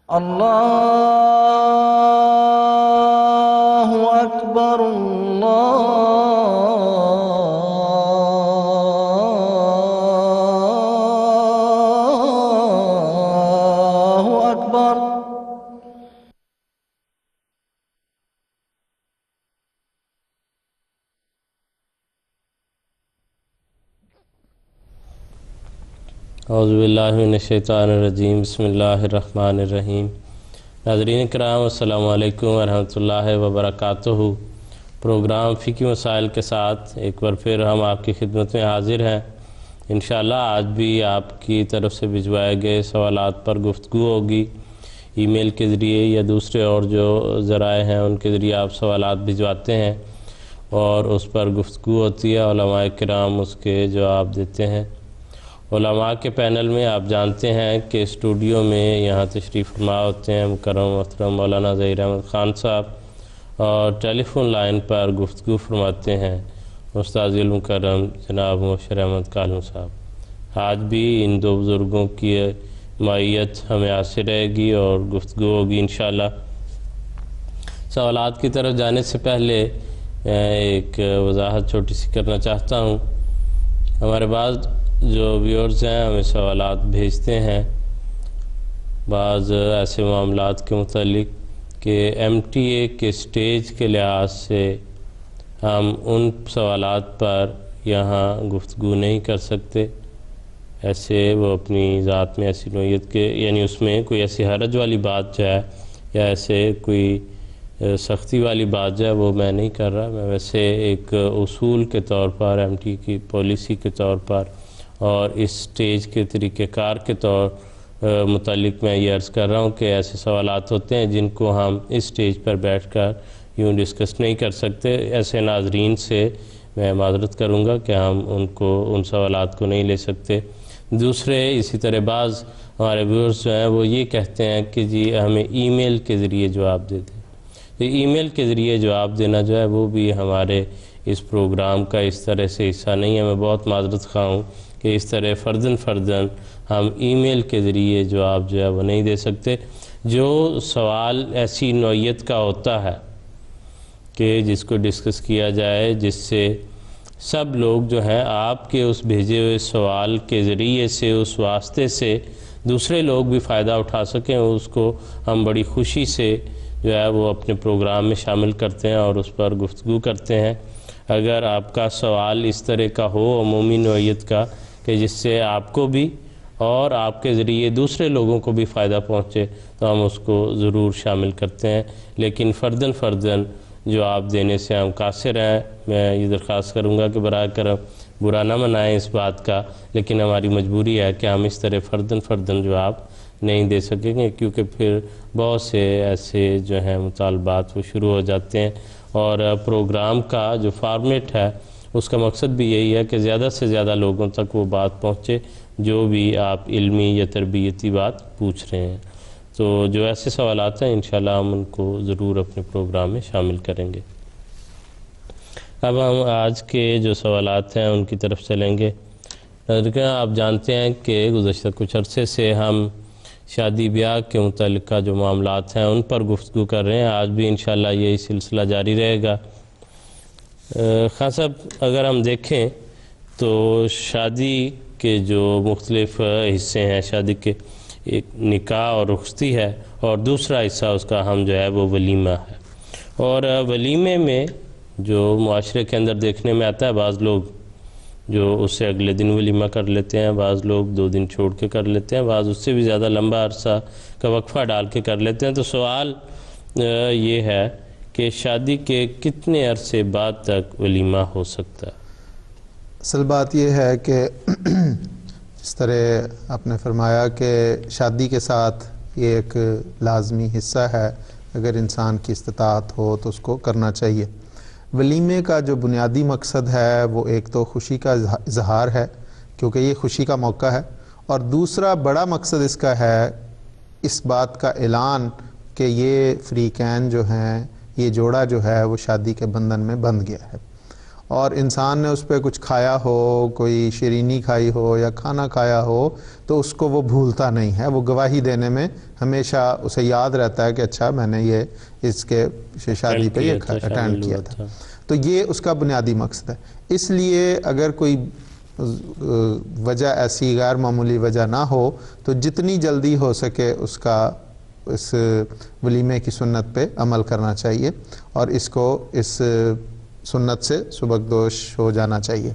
اللہ اکبر اللہ اکبر۔ اعوذ باللہ من الشیطان الرجیم، بسم اللہ الرحمن الرحیم۔ ناظرین کرام، السلام علیکم ورحمۃ اللہ وبرکاتہ۔ پروگرام فقہی مسائل کے ساتھ ایک بار پھر ہم آپ کی خدمت میں حاضر ہیں۔ انشاءاللہ آج بھی آپ کی طرف سے بھجوائے گئے سوالات پر گفتگو ہوگی۔ ای میل کے ذریعے یا دوسرے اور جو ذرائع ہیں ان کے ذریعے آپ سوالات بھجواتے ہیں اور اس پر گفتگو ہوتی ہے، علماء کرام اس کے جواب دیتے ہیں۔ علماء کے پینل میں آپ جانتے ہیں کہ اسٹوڈیو میں یہاں تشریف فرما ہوتے ہیں مکرم محترم مولانا ظہیر احمد خان صاحب، اور ٹیلی فون لائن پر گفتگو فرماتے ہیں استاذ المکرم جناب مبشر احمد کالم صاحب۔ آج بھی ان دو بزرگوں کی معیت ہمیں حاصل رہے گی اور گفتگو ہوگی انشاءاللہ۔ سوالات کی طرف جانے سے پہلے ایک وضاحت چھوٹی سی کرنا چاہتا ہوں۔ ہمارے بعض جو ویورز ہیں ہمیں سوالات بھیجتے ہیں بعض ایسے معاملات کے متعلق کہ ایم ٹی اے کے سٹیج کے لحاظ سے ہم ان سوالات پر یہاں گفتگو نہیں کر سکتے۔ ایسے وہ اپنی ذات میں ایسی نوعیت کے یعنی اس میں کوئی ایسی حرج والی بات جو ہے یا ایسے کوئی سختی والی بات جو ہے وہ میں نہیں کر رہا۔ میں ویسے ایک اصول کے طور پر ایم ٹی کی پالیسی کے طور پر اور اس سٹیج کے طریقہ کار کے متعلق میں یہ عرض کر رہا ہوں کہ ایسے سوالات ہوتے ہیں جن کو ہم اس سٹیج پر بیٹھ کر یوں ڈسکس نہیں کر سکتے۔ ایسے ناظرین سے میں معذرت کروں گا کہ ہم ان سوالات کو نہیں لے سکتے۔ دوسرے اسی طرح بعض ہمارے ویورز جو ہیں وہ یہ کہتے ہیں کہ جی ہمیں ای میل کے ذریعے جواب دے دیں۔ تو ای میل کے ذریعے جواب دینا جو ہے وہ بھی ہمارے اس پروگرام کا اس طرح سے حصہ نہیں ہے۔ میں بہت معذرت خواہ ہوں کہ اس طرح فرداً ہم ای میل کے ذریعے جواب جو ہے وہ نہیں دے سکتے۔ جو سوال ایسی نوعیت کا ہوتا ہے کہ جس کو ڈسکس کیا جائے جس سے سب لوگ جو ہیں آپ کے اس بھیجے ہوئے سوال کے ذریعے سے اس واسطے سے دوسرے لوگ بھی فائدہ اٹھا سکیں، اس کو ہم بڑی خوشی سے جو ہے وہ اپنے پروگرام میں شامل کرتے ہیں اور اس پر گفتگو کرتے ہیں۔ اگر آپ کا سوال اس طرح کا ہو عمومی نوعیت کا کہ جس سے آپ کو بھی اور آپ کے ذریعے دوسرے لوگوں کو بھی فائدہ پہنچے تو ہم اس کو ضرور شامل کرتے ہیں، لیکن فرداً جواب دینے سے ہم قاصر ہیں۔ میں یہ درخواست کروں گا کہ براہ کرم برا نہ منائیں اس بات کا، لیکن ہماری مجبوری ہے کہ ہم اس طرح فرداً جواب نہیں دے سکیں گے، کیونکہ پھر بہت سے ایسے جو ہیں مطالبات وہ شروع ہو جاتے ہیں، اور پروگرام کا جو فارمیٹ ہے اس کا مقصد بھی یہی ہے کہ زیادہ سے زیادہ لوگوں تک وہ بات پہنچے جو بھی آپ علمی یا تربیتی بات پوچھ رہے ہیں۔ تو جو ایسے سوالات ہیں انشاءاللہ ہم ان کو ضرور اپنے پروگرام میں شامل کریں گے۔ اب ہم آج کے جو سوالات ہیں ان کی طرف چلیں گے۔ آپ جانتے ہیں کہ گزشتہ کچھ عرصے سے ہم شادی بیاہ کے متعلقہ جو معاملات ہیں ان پر گفتگو کر رہے ہیں۔ آج بھی انشاءاللہ یہی سلسلہ جاری رہے گا۔ خان صاحب، اگر ہم دیکھیں تو شادی کے جو مختلف حصے ہیں شادی کے، ایک نکاح اور رخصتی ہے، اور دوسرا حصہ اس کا ہم جو ہے وہ ولیمہ ہے۔ اور ولیمے میں جو معاشرے کے اندر دیکھنے میں آتا ہے، بعض لوگ جو اس سے اگلے دن ولیمہ کر لیتے ہیں، بعض لوگ 2 دن چھوڑ کے کر لیتے ہیں، بعض اس سے بھی زیادہ لمبا عرصہ کا وقفہ ڈال کے کر لیتے ہیں۔ تو سوال یہ ہے کہ شادی کے کتنے عرصے بعد تک ولیمہ ہو سکتا ہے؟ اصل بات یہ ہے کہ جس طرح آپ نے فرمایا کہ شادی کے ساتھ یہ ایک لازمی حصہ ہے، اگر انسان کی استطاعت ہو تو اس کو کرنا چاہیے۔ ولیمے کا جو بنیادی مقصد ہے وہ ایک تو خوشی کا اظہار ہے، کیونکہ یہ خوشی کا موقع ہے، اور دوسرا بڑا مقصد اس کا ہے اس بات کا اعلان کہ یہ فریقین جو ہیں، یہ جوڑا جو ہے وہ شادی کے بندھن میں بندھ گیا ہے۔ اور انسان نے اس پہ کچھ کھایا ہو، کوئی شیرینی کھائی ہو یا کھانا کھایا ہو، تو اس کو وہ بھولتا نہیں ہے، وہ گواہی دینے میں ہمیشہ اسے یاد رہتا ہے کہ اچھا میں نے یہ اس کے شادی پہ یہ اٹینڈ کیا تھا۔ تو یہ اس کا بنیادی مقصد ہے۔ اس لیے اگر کوئی وجہ ایسی غیر معمولی وجہ نہ ہو تو جتنی جلدی ہو سکے اس کا اس ولیمے کی سنت پہ عمل کرنا چاہیے اور اس کو اس سنت سے سبکدوش ہو جانا چاہیے۔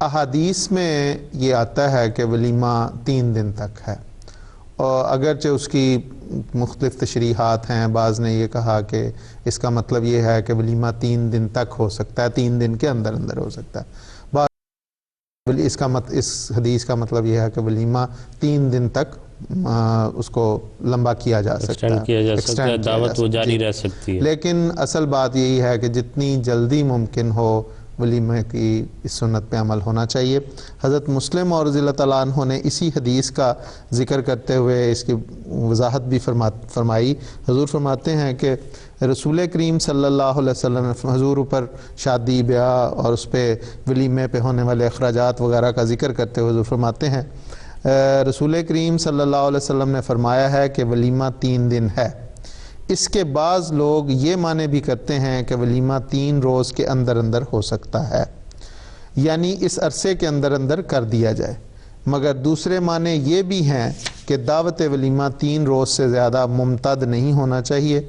احادیث میں یہ آتا ہے کہ ولیمہ 3 دن تک ہے، اور اگرچہ اس کی مختلف تشریحات ہیں، بعض نے یہ کہا کہ اس کا مطلب یہ ہے کہ ولیمہ 3 دن تک ہو سکتا ہے، 3 دن کے اندر اندر ہو سکتا ہے۔ اس حدیث کا مطلب یہ ہے کہ ولیمہ 3 دن تک اس کو لمبا کیا جا سکتا ہے، دعوت وہ جاری رہ سکتی ہے۔ لیکن اصل بات یہی ہے کہ جتنی جلدی ممکن ہو ولیمے کی اس سنت پہ عمل ہونا چاہیے۔ حضرت مسلم اور رضی اللہ تعالیٰ عنہ نے اسی حدیث کا ذکر کرتے ہوئے اس کی وضاحت بھی فرمائی۔ حضور فرماتے ہیں کہ رسول کریم صلی اللہ علیہ وسلم نے حضور اوپر شادی بیاہ اور اس پہ ولیمے پہ ہونے والے اخراجات وغیرہ کا ذکر کرتے ہوئے حضور فرماتے ہیں رسول کریم صلی اللہ علیہ وسلم نے فرمایا ہے کہ ولیمہ 3 دن ہے۔ اس کے بعض لوگ یہ معنی بھی کرتے ہیں کہ ولیمہ 3 روز کے اندر اندر ہو سکتا ہے، یعنی اس عرصے کے اندر اندر کر دیا جائے، مگر دوسرے معنی یہ بھی ہیں کہ دعوت ولیمہ 3 روز سے زیادہ ممتد نہیں ہونا چاہیے۔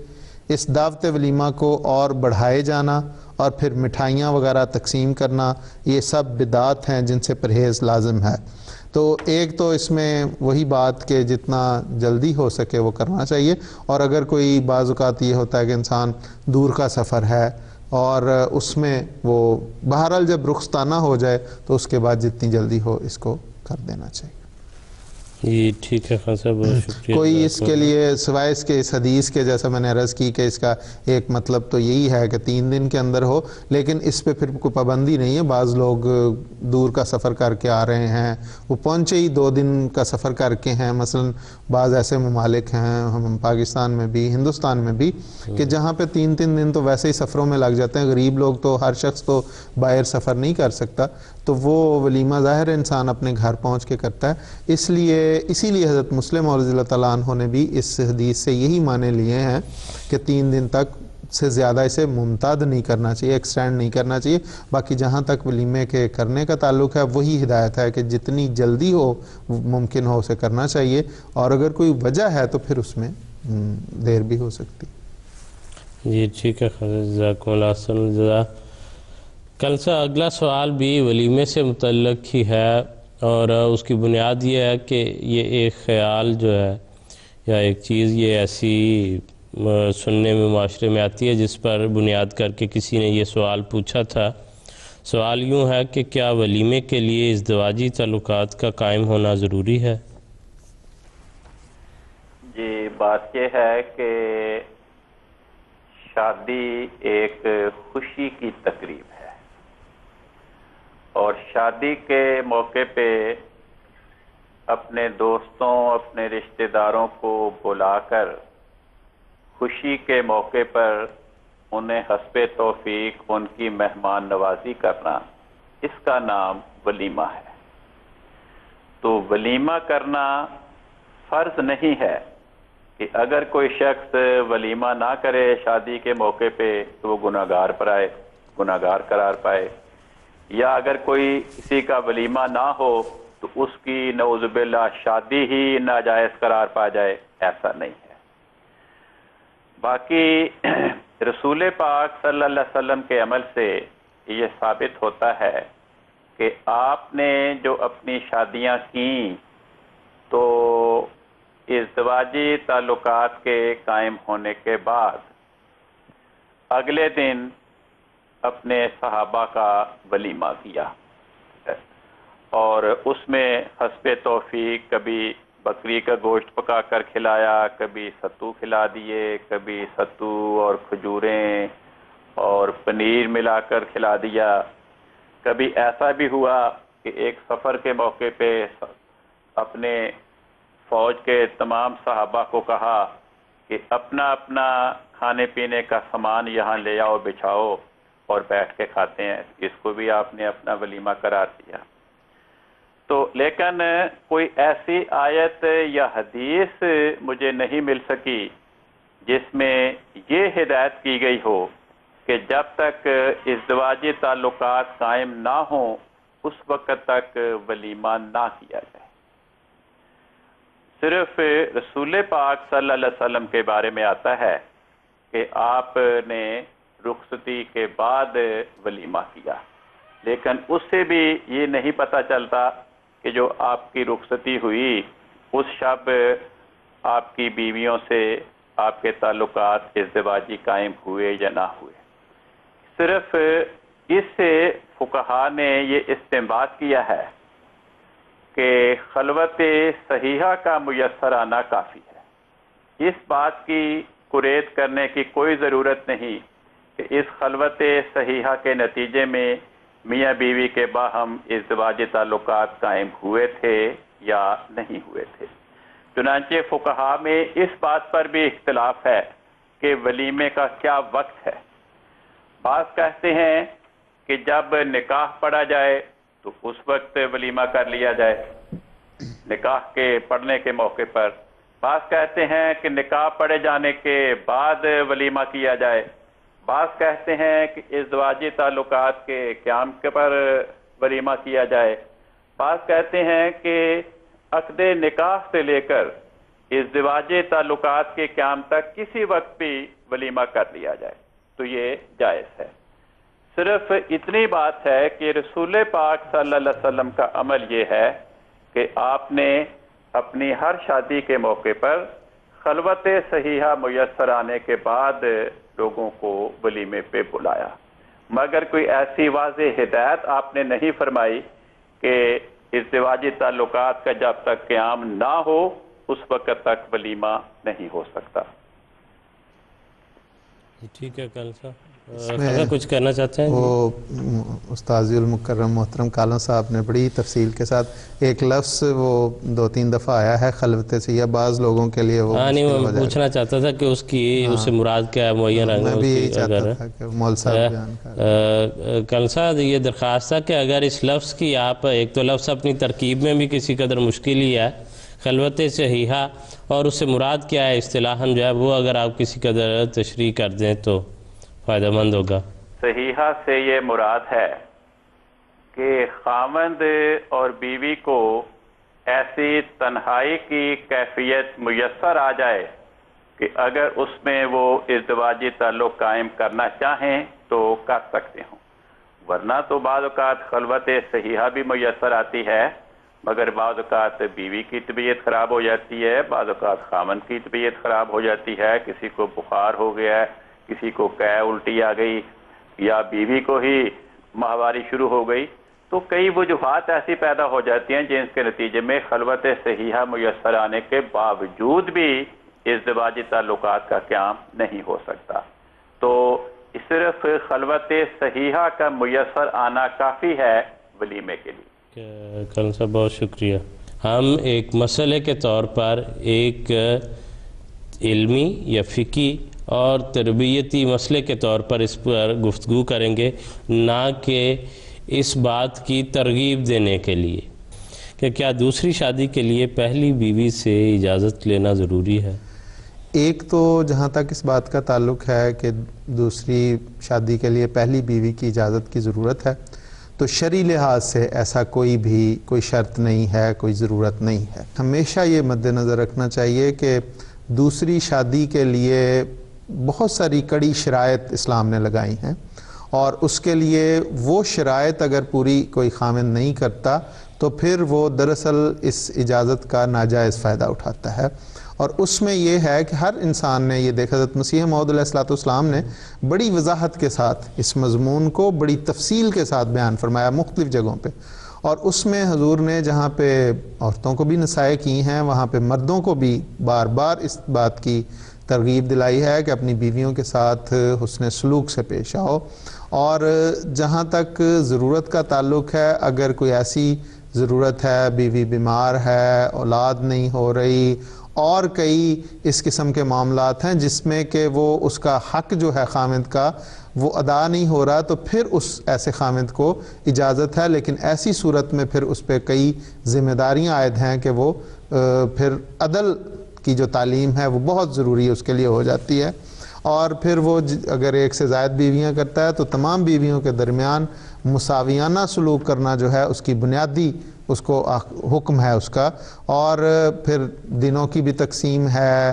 اس دعوت ولیمہ کو اور بڑھائے جانا اور پھر مٹھائیاں وغیرہ تقسیم کرنا، یہ سب بدعات ہیں جن سے پرہیز لازم ہے۔ تو ایک تو اس میں وہی بات کہ جتنا جلدی ہو سکے وہ کرنا چاہیے، اور اگر کوئی بعض اوقات یہ ہوتا ہے کہ انسان دور کا سفر ہے اور اس میں وہ بہرحال جب رخصتانہ ہو جائے تو اس کے بعد جتنی جلدی ہو اس کو کر دینا چاہیے۔ جی ٹھیک ہے خان صاحب، بہت شکریہ۔ کوئی اس کے لیے سوائے اس کے اس حدیث کے جیسا میں نے عرض کی کہ اس کا ایک مطلب تو یہی ہے کہ 3 دن کے اندر ہو، لیکن اس پہ پھر کوئی پابندی نہیں ہے۔ بعض لوگ دور کا سفر کر کے آ رہے ہیں، وہ پہنچے ہی 2 دن کا سفر کر کے ہیں، مثلا بعض ایسے ممالک ہیں ہم پاکستان میں بھی ہندوستان میں بھی کہ جہاں پہ 3 دن تو ویسے ہی سفروں میں لگ جاتے ہیں، غریب لوگ تو ہر شخص تو باہر سفر نہیں کر سکتا، تو وہ ولیمہ ظاہر انسان اپنے گھر پہنچ کے کرتا ہے۔ اسی لیے حضرت مسلم اور رضی اللہ تعالیٰ عنہ نے بھی اس حدیث سے یہی معنی لیے ہیں کہ 3 دن تک سے زیادہ اسے ممتد نہیں کرنا چاہیے، ایکسٹینڈ نہیں کرنا چاہیے۔ باقی جہاں تک ولیمے کے کرنے کا تعلق ہے وہی ہدایت ہے کہ جتنی جلدی ہو ممکن ہو اسے کرنا چاہیے، اور اگر کوئی وجہ ہے تو پھر اس میں دیر بھی ہو سکتی۔ جی ٹھیک ہے، جزاکم اللہ احسن الجزا۔ کل سے اگلا سوال بھی ولیمے سے متعلق ہی ہے، اور اس کی بنیاد یہ ہے کہ یہ ایک خیال جو ہے یا ایک چیز یہ ایسی سننے میں معاشرے میں آتی ہے جس پر بنیاد کر کے کسی نے یہ سوال پوچھا تھا۔ سوال یوں ہے کہ کیا ولیمے کے لیے ازدواجی تعلقات کا قائم ہونا ضروری ہے؟ جی بات یہ ہے کہ شادی ایک خوشی کی تقریب ہے، اور شادی کے موقع پہ اپنے دوستوں اپنے رشتہ داروں کو بلا کر خوشی کے موقع پر انہیں حسب توفیق ان کی مہمان نوازی کرنا، اس کا نام ولیمہ ہے۔ تو ولیمہ کرنا فرض نہیں ہے کہ اگر کوئی شخص ولیمہ نہ کرے شادی کے موقع پہ تو وہ گناہگار قرار پائے، یا اگر کوئی کسی کا ولیمہ نہ ہو تو اس کی نعوذ باللہ شادی ہی ناجائز قرار پا جائے، ایسا نہیں ہے۔ باقی رسول پاک صلی اللہ علیہ وسلم کے عمل سے یہ ثابت ہوتا ہے کہ آپ نے جو اپنی شادیاں کیں تو ازدواجی تعلقات کے قائم ہونے کے بعد اگلے دن اپنے صحابہ کا ولیمہ کیا، اور اس میں حسب توفیق کبھی بکری کا گوشت پکا کر کھلایا، کبھی ستو کھلا دیے، کبھی ستو اور کھجوریں اور پنیر ملا کر کھلا دیا۔ کبھی ایسا بھی ہوا کہ ایک سفر کے موقع پہ اپنے فوج کے تمام صحابہ کو کہا کہ اپنا اپنا کھانے پینے کا سامان یہاں لے آؤ، بچھاؤ، اور بیٹھ کے کھاتے ہیں، اس کو بھی آپ نے اپنا ولیمہ قرار دیا۔ تو لیکن کوئی ایسی آیت یا حدیث مجھے نہیں مل سکی جس میں یہ ہدایت کی گئی ہو کہ جب تک ازدواجی تعلقات قائم نہ ہوں اس وقت تک ولیمہ نہ کیا جائے۔ صرف رسول پاک صلی اللہ علیہ وسلم کے بارے میں آتا ہے کہ آپ نے رخصتی کے بعد ولیمہ کیا، لیکن اس سے بھی یہ نہیں پتہ چلتا کہ جو آپ کی رخصتی ہوئی اس شب آپ کی بیویوں سے آپ کے تعلقات ازدواجی قائم ہوئے یا نہ ہوئے۔ صرف اس سے فقہا نے یہ استنباط کیا ہے کہ خلوت صحیحہ کا میسر آنا کافی ہے۔ اس بات کی قرید کرنے کی کوئی ضرورت نہیں کہ اس خلوت صحیحہ کے نتیجے میں میاں بیوی کے باہم ازدواجی تعلقات قائم ہوئے تھے یا نہیں ہوئے تھے۔ چنانچہ فقہا میں اس بات پر بھی اختلاف ہے کہ ولیمے کا کیا وقت ہے۔ بعض کہتے ہیں کہ جب نکاح پڑھا جائے تو اس وقت ولیمہ کر لیا جائے، نکاح کے پڑھنے کے موقع پر۔ بعض کہتے ہیں کہ نکاح پڑھے جانے کے بعد ولیمہ کیا جائے۔ بعض کہتے ہیں کہ ازدواجی تعلقات کے قیام کے پر ولیمہ کیا جائے۔ بعض کہتے ہیں کہ عقد نکاح سے لے کر ازدواجی تعلقات کے قیام تک کسی وقت بھی ولیمہ کر لیا جائے تو یہ جائز ہے۔ صرف اتنی بات ہے کہ رسول پاک صلی اللہ علیہ وسلم کا عمل یہ ہے کہ آپ نے اپنی ہر شادی کے موقع پر خلوت صحیحہ میسر آنے کے بعد لوگوں کو ولیمے پہ بلایا، مگر کوئی ایسی واضح ہدایت آپ نے نہیں فرمائی کہ ازدواجی تعلقات کا جب تک قیام نہ ہو اس وقت تک ولیمہ نہیں ہو سکتا۔ ٹھیک ہے کالن صاحب کچھ کہنا چاہتے ہیں؟ وہ استاذ المکرم محترم کالن صاحب نے بڑی تفصیل کے ساتھ ایک لفظ وہ 2-3 دفعہ آیا ہے خلوت سے، یا بعض لوگوں کے لیے وہ نہیں میں پوچھنا چاہتا تھا کہ اس کی اسے مراد کیا ہے معین رنگ میں بھی یہی چاہتا تھا کہ مول صاحب بیان کر۔ کالن صاحب یہ درخواست تھا کہ اگر اس لفظ کی آپ ایک تو لفظ اپنی ترکیب میں بھی کسی قدر مشکل ہی ہے خلوت صحیحہ، اور اس سے مراد کیا ہے اصطلاحاً جو ہے وہ اگر آپ کسی قدر تشریح کر دیں تو فائدہ مند ہوگا۔ صحیحہ سے یہ مراد ہے کہ خاوند اور بیوی کو ایسی تنہائی کی کیفیت میسر آ جائے کہ اگر اس میں وہ ازدواجی تعلق قائم کرنا چاہیں تو کر سکتے ہوں، ورنہ تو بعض اوقات خلوت صحیحہ بھی میسر آتی ہے مگر بعض اوقات بیوی کی طبیعت خراب ہو جاتی ہے، بعض اوقات خاوند کی طبیعت خراب ہو جاتی ہے، کسی کو بخار ہو گیا ہے، کسی کو قے الٹی آ گئی، یا بیوی کو ہی ماہواری شروع ہو گئی، تو کئی وجوہات ایسی پیدا ہو جاتی ہیں جن کے نتیجے میں خلوت صحیحہ میسر آنے کے باوجود بھی ازدواجی تعلقات کا قیام نہیں ہو سکتا۔ تو صرف خلوت صحیحہ کا میسر آنا کافی ہے ولیمے کے لیے۔ کالن صاحب بہت شکریہ۔ ہم ایک مسئلے کے طور پر ایک علمی یا فقہی اور تربیتی مسئلے کے طور پر اس پر گفتگو کریں گے، نہ کہ اس بات کی ترغیب دینے کے لیے کہ کیا دوسری شادی کے لیے پہلی بیوی سے اجازت لینا ضروری ہے۔ ایک تو جہاں تک اس بات کا تعلق ہے کہ دوسری شادی کے لیے پہلی بیوی کی اجازت کی ضرورت ہے، تو شرعی لحاظ سے ایسا کوئی شرط نہیں ہے، کوئی ضرورت نہیں ہے۔ ہمیشہ یہ مد نظر رکھنا چاہیے کہ دوسری شادی کے لیے بہت ساری کڑی شرائط اسلام نے لگائی ہیں، اور اس کے لیے وہ شرائط اگر پوری کوئی خاوند نہیں کرتا تو پھر وہ دراصل اس اجازت کا ناجائز فائدہ اٹھاتا ہے۔ اور اس میں یہ ہے کہ ہر انسان نے یہ دیکھا، حضرت مسیح موعود علیہ السلام نے بڑی وضاحت کے ساتھ اس مضمون کو بڑی تفصیل کے ساتھ بیان فرمایا مختلف جگہوں پہ، اور اس میں حضور نے جہاں پہ عورتوں کو بھی نصائح کی ہیں وہاں پہ مردوں کو بھی بار بار اس بات کی ترغیب دلائی ہے کہ اپنی بیویوں کے ساتھ حسن سلوک سے پیش آؤ، اور جہاں تک ضرورت کا تعلق ہے، اگر کوئی ایسی ضرورت ہے، بیوی بیمار ہے، اولاد نہیں ہو رہی، اور کئی اس قسم کے معاملات ہیں جس میں کہ وہ اس کا حق جو ہے خاوند کا وہ ادا نہیں ہو رہا تو پھر اس ایسے خامد کو اجازت ہے، لیکن ایسی صورت میں پھر اس پہ کئی ذمہ داریاں عائد ہیں کہ وہ پھر عدل کی جو تعلیم ہے وہ بہت ضروری اس کے لیے ہو جاتی ہے، اور پھر وہ اگر ایک سے زائد بیویاں کرتا ہے تو تمام بیویوں کے درمیان مساویانہ سلوک کرنا جو ہے اس کی بنیادی اس کو حکم ہے اس کا، اور پھر دنوں کی بھی تقسیم ہے،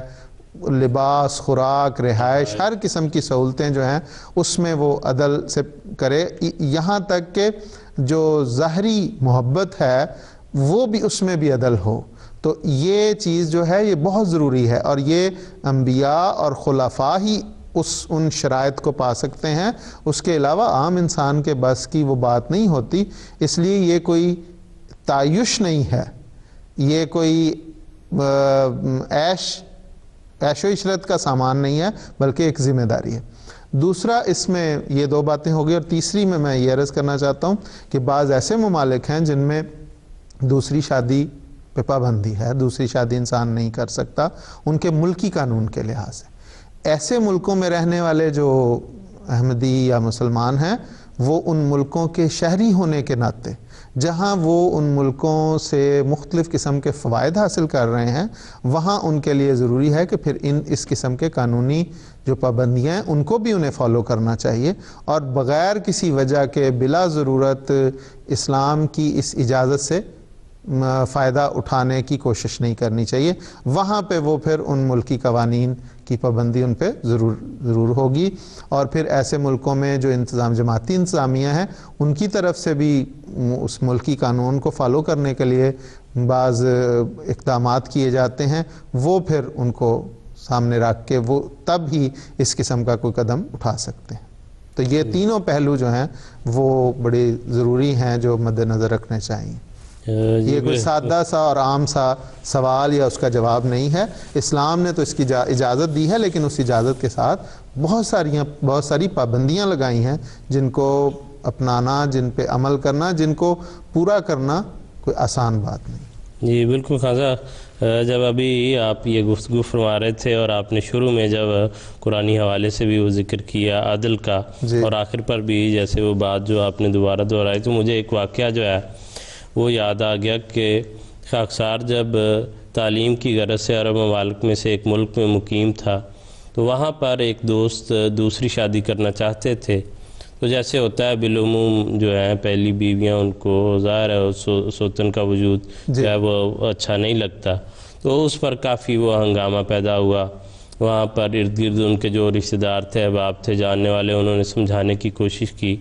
لباس، خوراک، رہائش، ہر قسم کی سہولتیں جو ہیں اس میں وہ عدل سے کرے، یہاں تک کہ جو ظاہری محبت ہے وہ بھی اس میں بھی عدل ہو۔ تو یہ چیز جو ہے یہ بہت ضروری ہے، اور یہ انبیاء اور خلفاء ہی ان شرائط کو پا سکتے ہیں، اس کے علاوہ عام انسان کے بس کی وہ بات نہیں ہوتی۔ اس لیے یہ کوئی تعیش نہیں ہے، یہ کوئی عیش و عشرت کا سامان نہیں ہے، بلکہ ایک ذمہ داری ہے۔ دوسرا اس میں یہ دو باتیں ہو گئی، اور تیسری میں یہ عرض کرنا چاہتا ہوں کہ بعض ایسے ممالک ہیں جن میں دوسری شادی پہ پابندی ہے، دوسری شادی انسان نہیں کر سکتا ان کے ملکی قانون کے لحاظ سے۔ ایسے ملکوں میں رہنے والے جو احمدی یا مسلمان ہیں وہ ان ملکوں کے شہری ہونے کے ناطے جہاں وہ ان ملکوں سے مختلف قسم کے فوائد حاصل کر رہے ہیں، وہاں ان کے لیے ضروری ہے کہ پھر اس قسم کے قانونی جو پابندیاں ہیں ان کو بھی انہیں فالو کرنا چاہیے، اور بغیر کسی وجہ کے بلا ضرورت اسلام کی اس اجازت سے فائدہ اٹھانے کی کوشش نہیں کرنی چاہیے۔ وہاں پہ وہ پھر ان ملکی قوانین کی پابندی ان پہ ضرور ہوگی، اور پھر ایسے ملکوں میں جو جماعتی انتظامیہ ہیں ان کی طرف سے بھی اس ملکی قانون کو فالو کرنے کے لیے بعض اقدامات کیے جاتے ہیں، وہ پھر ان کو سامنے رکھ کے وہ تب ہی اس قسم کا کوئی قدم اٹھا سکتے ہیں۔ تو یہ تینوں پہلو جو ہیں وہ بڑے ضروری ہیں جو مد نظر رکھنے چاہیے۔ یہ کوئی سادہ سا اور عام سا سوال یا اس کا جواب نہیں ہے، اسلام نے تو اس کی اجازت دی ہے، لیکن اس اجازت کے ساتھ بہت ساری پابندیاں لگائی ہیں جن کو اپنانا، جن پہ عمل کرنا، جن کو پورا کرنا کوئی آسان بات نہیں۔ جی بالکل خان صاحب، جب ابھی آپ یہ گفتگو فرما رہے تھے اور آپ نے شروع میں جب قرآنی حوالے سے بھی وہ ذکر کیا عدل کا، اور آخر پر بھی جیسے وہ بات جو آپ نے دوبارہ دہرائی، تو مجھے ایک واقعہ جو ہے وہ یاد آ گیا کہ خاکسار جب تعلیم کی غرض سے عرب ممالک میں سے ایک ملک میں مقیم تھا تو وہاں پر ایک دوست دوسری شادی کرنا چاہتے تھے، تو جیسے ہوتا ہے بالعموم جو ہے پہلی بیویاں ان کو ظاہر ہے سوتن کا وجود جو ہے وہ اچھا نہیں لگتا، تو اس پر کافی وہ ہنگامہ پیدا ہوا۔ وہاں پر ارد گرد ان کے جو رشتہ دار تھے، احباب تھے، جاننے والے، انہوں نے سمجھانے کی کوشش کی،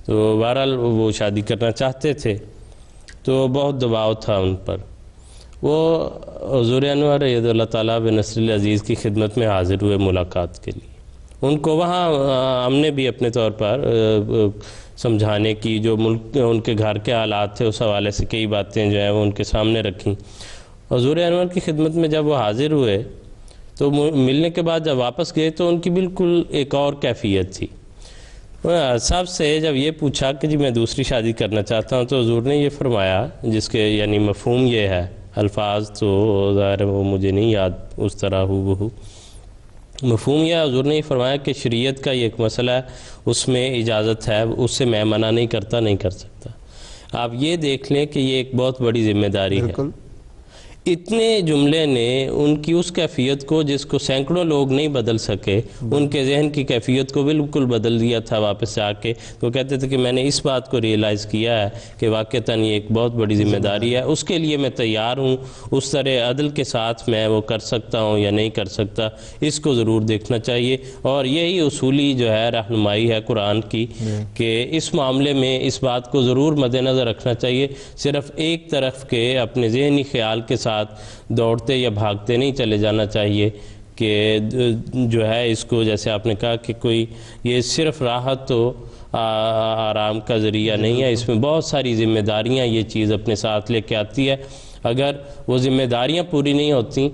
تو بہرحال وہ شادی کرنا چاہتے تھے، تو بہت دباؤ تھا ان پر۔ وہ حضور انور رضی اللہ تعالیٰ بنصر العزیز کی خدمت میں حاضر ہوئے ملاقات کے لیے۔ ان کو وہاں ہم نے بھی اپنے طور پر سمجھانے کی، جو ملک ان کے گھر کے حالات تھے اس حوالے سے کئی باتیں جو ہیں وہ ان کے سامنے رکھیں۔ حضور انور کی خدمت میں جب وہ حاضر ہوئے تو ملنے کے بعد جب واپس گئے تو ان کی بالکل ایک اور کیفیت تھی۔ صاحب سے جب یہ پوچھا کہ جی میں دوسری شادی کرنا چاہتا ہوں، تو حضور نے یہ فرمایا، جس کے یعنی مفہوم یہ ہے، الفاظ تو ظاہر وہ مجھے نہیں یاد اس طرح ہو مفہوم یہ ہے، حضور نے یہ فرمایا کہ شریعت کا یہ ایک مسئلہ ہے، اس میں اجازت ہے، اس سے میں منع نہیں کرتا، نہیں کر سکتا۔ آپ یہ دیکھ لیں کہ یہ ایک بہت بڑی ذمہ داری ہے۔ اتنے جملے نے ان کی اس کیفیت کو، جس کو سینکڑوں لوگ نہیں بدل سکے، ان کے ذہن کی کیفیت کو بالکل بدل دیا تھا واپس سے آ کے۔ تو کہتے تھے کہ میں نے اس بات کو ریئلائز کیا ہے کہ واقعتاً یہ ایک بہت بڑی ذمہ داری ہے، اس کے لیے میں تیار ہوں، اس طرح عدل کے ساتھ میں وہ کر سکتا ہوں یا نہیں کر سکتا، اس کو ضرور دیکھنا چاہیے۔ اور یہی اصولی جو ہے رہنمائی ہے قرآن کی کہ اس معاملے میں اس بات کو ضرور مد نظر رکھنا چاہیے، صرف ایک طرف کے اپنے ذہنی خیال کے ساتھ دوڑتے یا بھاگتے نہیں چلے جانا چاہیے کہ جو ہے اس کو، جیسے آپ نے کہا کہ کوئی یہ صرف راحت تو آرام کا ذریعہ نہیں ہے، اس میں بہت ساری ذمہ داریاں یہ چیز اپنے ساتھ لے کے آتی ہے۔ اگر وہ ذمہ داریاں پوری نہیں ہوتی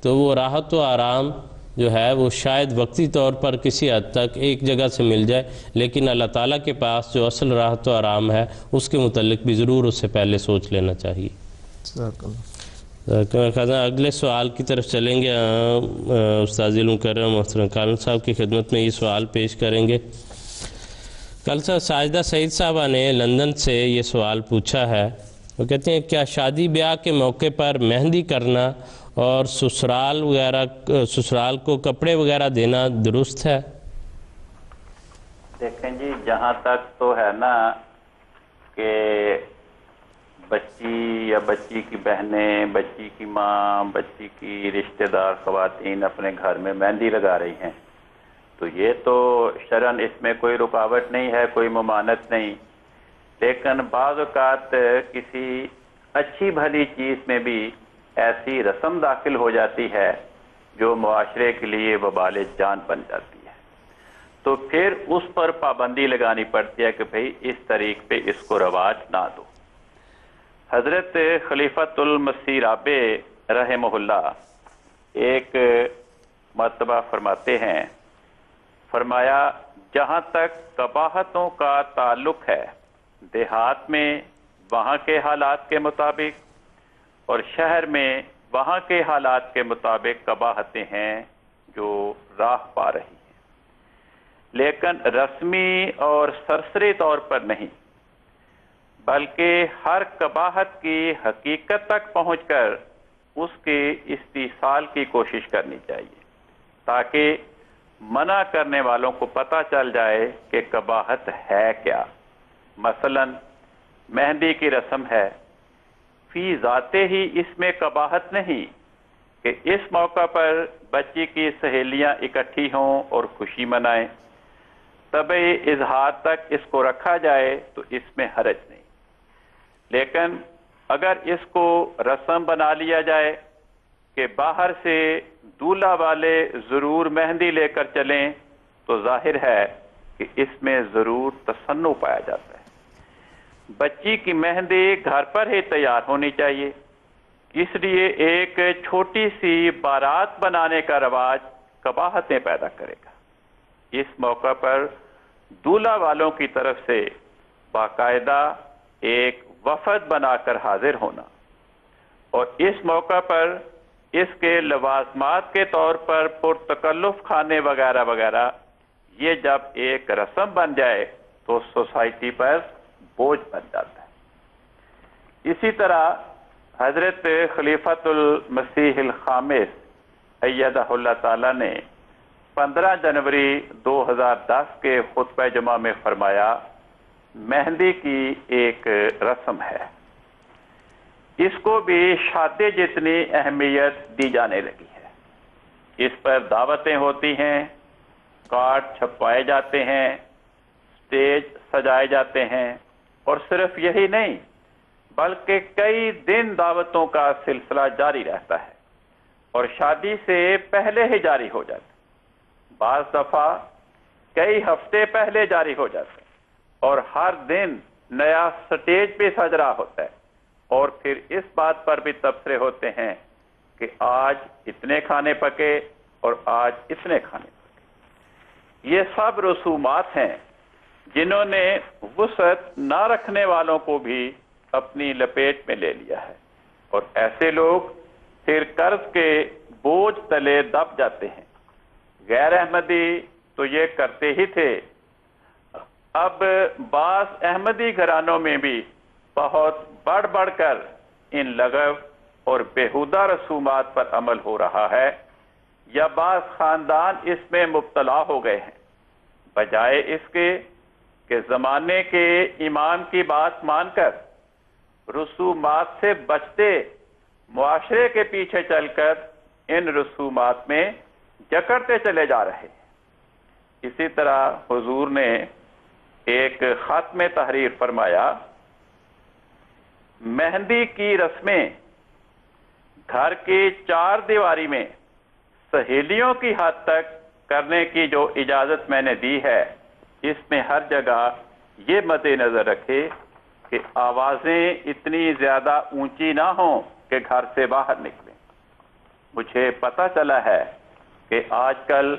تو وہ راحت و آرام جو ہے وہ شاید وقتی طور پر کسی حد تک ایک جگہ سے مل جائے، لیکن اللہ تعالیٰ کے پاس جو اصل راحت و آرام ہے اس کے متعلق بھی ضرور اس سے پہلے سوچ لینا چاہیے۔ اگلے سوال کی طرف چلیں گے۔ استاذ المکرم محترم کالن صاحب کی خدمت میں یہ سوال پیش کریں گے کل سے ساجدہ سعید صاحبہ نے لندن سے یہ سوال پوچھا ہے. وہ کہتے ہیں کیا شادی بیاہ کے موقع پر مہندی کرنا اور سسرال کو کپڑے وغیرہ دینا درست ہے؟ دیکھیں جی، جہاں تک تو ہے نا کہ بچی یا بچی کی بہنیں، بچی کی ماں، بچی کی رشتہ دار خواتین اپنے گھر میں مہندی لگا رہی ہیں، تو یہ تو شرعاً اس میں کوئی رکاوٹ نہیں ہے، کوئی ممانعت نہیں. لیکن بعض اوقات کسی اچھی بھلی چیز میں بھی ایسی رسم داخل ہو جاتی ہے جو معاشرے کے لیے وبال جان بن جاتی ہے، تو پھر اس پر پابندی لگانی پڑتی ہے کہ بھئی اس طریق پہ اس کو رواج نہ دو. حضرت خلیفۃ المسیح رابع رحمہ اللہ ایک مرتبہ فرماتے ہیں، فرمایا جہاں تک قباحتوں کا تعلق ہے دیہات میں وہاں کے حالات کے مطابق اور شہر میں وہاں کے حالات کے مطابق قباحتیں ہیں جو راہ پا رہی ہیں، لیکن رسمی اور سرسری طور پر نہیں، بلکہ ہر قباحت کی حقیقت تک پہنچ کر اس کے استحصال کی کوشش کرنی چاہیے تاکہ منع کرنے والوں کو پتہ چل جائے کہ قباحت ہے کیا. مثلا مہندی کی رسم ہے، فی ذاتے ہی اس میں قباحت نہیں کہ اس موقع پر بچی کی سہیلیاں اکٹھی ہوں اور خوشی منائیں، طبعِ اظہار تک اس کو رکھا جائے تو اس میں حرج نہیں. لیکن اگر اس کو رسم بنا لیا جائے کہ باہر سے دولہا والے ضرور مہندی لے کر چلیں تو ظاہر ہے کہ اس میں ضرور تصنع پایا جاتا ہے. بچی کی مہندی گھر پر ہی تیار ہونی چاہیے، اس لیے ایک چھوٹی سی بارات بنانے کا رواج قباحتیں پیدا کرے گا. اس موقع پر دولہا والوں کی طرف سے باقاعدہ ایک وفد بنا کر حاضر ہونا اور اس موقع پر اس کے لوازمات کے طور پر پرتکلف کھانے وغیرہ وغیرہ، یہ جب ایک رسم بن جائے تو سوسائٹی پر بوجھ بن جاتا ہے. اسی طرح حضرت خلیفۃ المسیح الخامس ایدہ اللہ تعالی نے 15 جنوری 2010 کے خطبہ جمعہ میں فرمایا، مہندی کی ایک رسم ہے، اس کو بھی شادی جتنی اہمیت دی جانے لگی ہے. اس پر دعوتیں ہوتی ہیں، کارڈ چھپوائے جاتے ہیں، سٹیج سجائے جاتے ہیں، اور صرف یہی نہیں بلکہ کئی دن دعوتوں کا سلسلہ جاری رہتا ہے اور شادی سے پہلے ہی جاری ہو جاتا ہے، بعض دفعہ کئی ہفتے پہلے جاری ہو جاتا ہے، اور ہر دن نیا سٹیج پہ سج رہا ہوتا ہے، اور پھر اس بات پر بھی تبصرے ہوتے ہیں کہ آج اتنے کھانے پکے اور آج اتنے کھانے پکے. یہ سب رسومات ہیں جنہوں نے وسعت نہ رکھنے والوں کو بھی اپنی لپیٹ میں لے لیا ہے، اور ایسے لوگ پھر قرض کے بوجھ تلے دب جاتے ہیں. غیر احمدی تو یہ کرتے ہی تھے، اب بعض احمدی گھرانوں میں بھی بہت بڑھ بڑھ کر ان لغو اور بیہودہ رسومات پر عمل ہو رہا ہے، یا بعض خاندان اس میں مبتلا ہو گئے ہیں. بجائے اس کے کہ زمانے کے امام کی بات مان کر رسومات سے بچتے معاشرے کے پیچھے چل کر ان رسومات میں جکڑتے چلے جا رہے ہیں. اسی طرح حضور نے ایک خط میں تحریر فرمایا، مہندی کی رسمیں گھر کی چار دیواری میں سہیلیوں کی حد تک کرنے کی جو اجازت میں نے دی ہے، اس میں ہر جگہ یہ مد نظر رکھے کہ آوازیں اتنی زیادہ اونچی نہ ہوں کہ گھر سے باہر نکلیں. مجھے پتہ چلا ہے کہ آج کل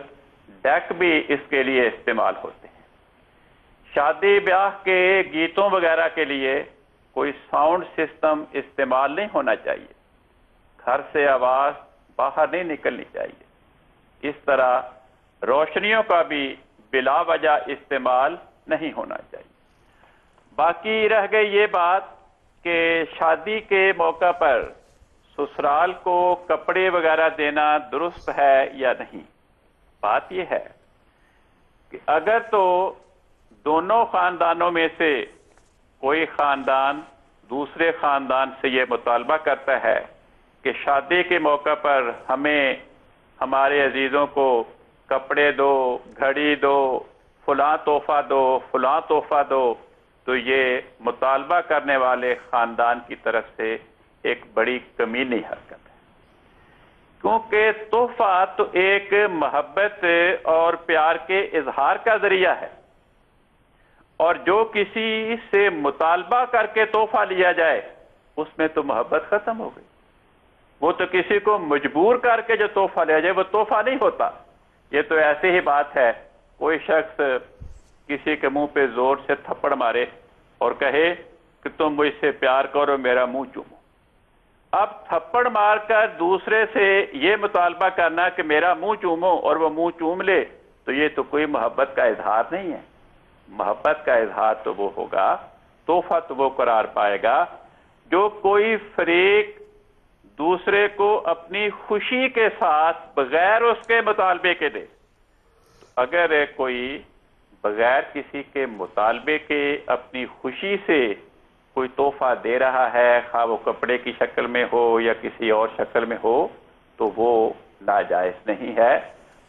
ڈیک بھی اس کے لیے استعمال ہوتے ہیں. شادی بیاہ کے گیتوں وغیرہ کے لیے کوئی ساؤنڈ سسٹم استعمال نہیں ہونا چاہیے، گھر سے آواز باہر نہیں نکلنی چاہیے. اس طرح روشنیوں کا بھی بلا وجہ استعمال نہیں ہونا چاہیے۔ باقی رہ گئی یہ بات کہ شادی کے موقع پر سسرال کو کپڑے وغیرہ دینا درست ہے یا نہیں۔ بات یہ ہے کہ اگر تو دونوں خاندانوں میں سے کوئی خاندان دوسرے خاندان سے یہ مطالبہ کرتا ہے کہ شادی کے موقع پر ہمیں ہمارے عزیزوں کو کپڑے دو، گھڑی دو، فلاں تحفہ دو، فلاں تحفہ دو، تو یہ مطالبہ کرنے والے خاندان کی طرف سے ایک بڑی کمینی حرکت ہے، کیونکہ تحفہ تو ایک محبت اور پیار کے اظہار کا ذریعہ ہے، اور جو کسی سے مطالبہ کر کے تحفہ لیا جائے اس میں تو محبت ختم ہو گئی۔ وہ تو کسی کو مجبور کر کے جو تحفہ لیا جائے وہ تحفہ نہیں ہوتا۔ یہ تو ایسی ہی بات ہے، کوئی شخص کسی کے منہ پہ زور سے تھپڑ مارے اور کہے کہ تم مجھ سے پیار کرو، میرا منہ چومو۔ اب تھپڑ مار کر دوسرے سے یہ مطالبہ کرنا کہ میرا منہ چومو اور وہ منہ چوم لے، تو یہ تو کوئی محبت کا اظہار نہیں ہے۔ محبت کا اظہار تو وہ ہوگا، تحفہ تو وہ قرار پائے گا جو کوئی فریق دوسرے کو اپنی خوشی کے ساتھ بغیر اس کے مطالبے کے دے۔ اگر کوئی بغیر کسی کے مطالبے کے اپنی خوشی سے کوئی تحفہ دے رہا ہے، خواہ وہ کپڑے کی شکل میں ہو یا کسی اور شکل میں ہو، تو وہ ناجائز نہیں ہے۔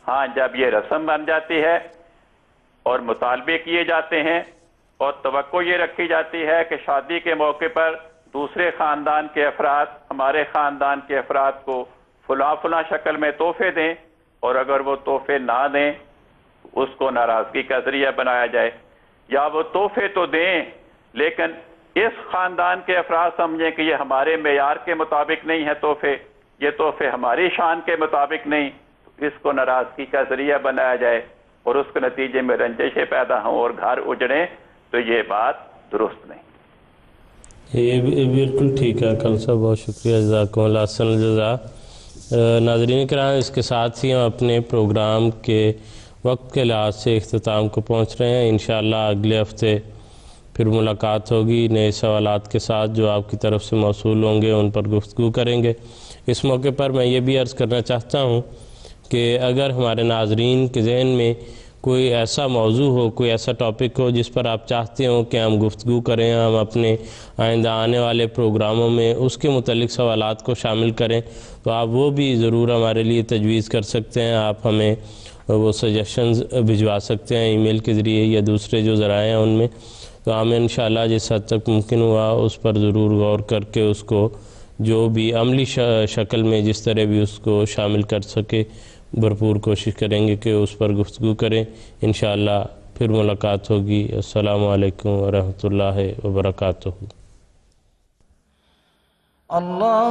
ہاں، جب یہ رسم بن جاتی ہے اور مطالبے کیے جاتے ہیں اور توقع یہ رکھی جاتی ہے کہ شادی کے موقع پر دوسرے خاندان کے افراد ہمارے خاندان کے افراد کو فلاں فلاں شکل میں تحفے دیں، اور اگر وہ تحفے نہ دیں اس کو ناراضگی کا ذریعہ بنایا جائے، یا وہ تحفے تو دیں لیکن اس خاندان کے افراد سمجھیں کہ یہ ہمارے معیار کے مطابق نہیں ہے تحفے، یہ تحفے ہماری شان کے مطابق نہیں، تو اس کو ناراضگی کا ذریعہ بنایا جائے اور اس کے نتیجے میں رنجشیں پیدا ہوں اور گھر اجڑیں، تو یہ بات درست نہیں۔ یہ بالکل ٹھیک ہے کل صاحب، بہت شکریہ، جزاکم اللہ احسن الجزا۔ ناظرین کرام، اس کے ساتھ ہی ہم اپنے پروگرام کے وقت کے لحاظ سے اختتام کو پہنچ رہے ہیں۔ انشاءاللہ اگلے ہفتے پھر ملاقات ہوگی نئے سوالات کے ساتھ جو آپ کی طرف سے موصول ہوں گے، ان پر گفتگو کریں گے۔ اس موقع پر میں یہ بھی عرض کرنا چاہتا ہوں کہ اگر ہمارے ناظرین کے ذہن میں کوئی ایسا موضوع ہو، کوئی ایسا ٹاپک ہو جس پر آپ چاہتے ہوں کہ ہم گفتگو کریں، ہم اپنے آئندہ آنے والے پروگراموں میں اس کے متعلق سوالات کو شامل کریں، تو آپ وہ بھی ضرور ہمارے لیے تجویز کر سکتے ہیں۔ آپ ہمیں وہ سجیشنز بھجوا سکتے ہیں ای میل کے ذریعے یا دوسرے جو ذرائع ہیں ان میں، تو ہمیں انشاءاللہ جس حد تک ممکن ہوا اس پر ضرور غور کر کے اس کو جو بھی عملی شکل میں جس طرح بھی اس کو شامل کر سکے بھرپور کوشش کریں گے کہ اس پر گفتگو کریں۔ انشاءاللہ پھر ملاقات ہوگی۔ السلام علیکم ورحمۃ اللہ وبرکاتہ۔ اللہ